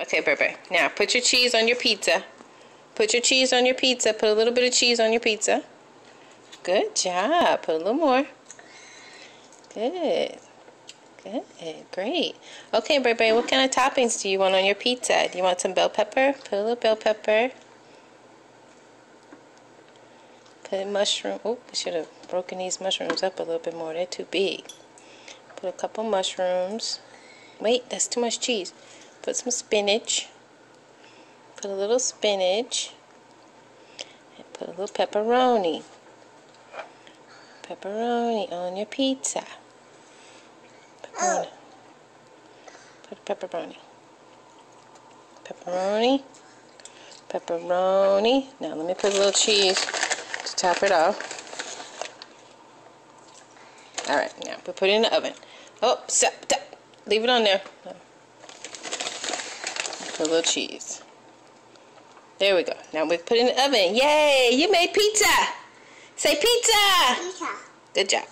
Okay, Bear. Now, put your cheese on your pizza. Put your cheese on your pizza. Put a little bit of cheese on your pizza. Good job. Put a little more. Good. Good. Great. Okay, Bear, what kind of toppings do you want on your pizza? Do you want some bell pepper? Put a little bell pepper. Put mushroom. Oh, we should have broken these mushrooms up a little bit more. They're too big. Put a couple mushrooms. Wait, that's too much cheese. Put some spinach. Put a little spinach. And put a little pepperoni. Pepperoni on your pizza. Pepperoni. Put a pepperoni. Pepperoni. Pepperoni. Now let me put a little cheese to top it off. Alright, now we put it in the oven. Oh, stop. Leave it on there. Put a little cheese. There we go. Now we put it in the oven. Yay! You made pizza! Say pizza! Pizza. Good job.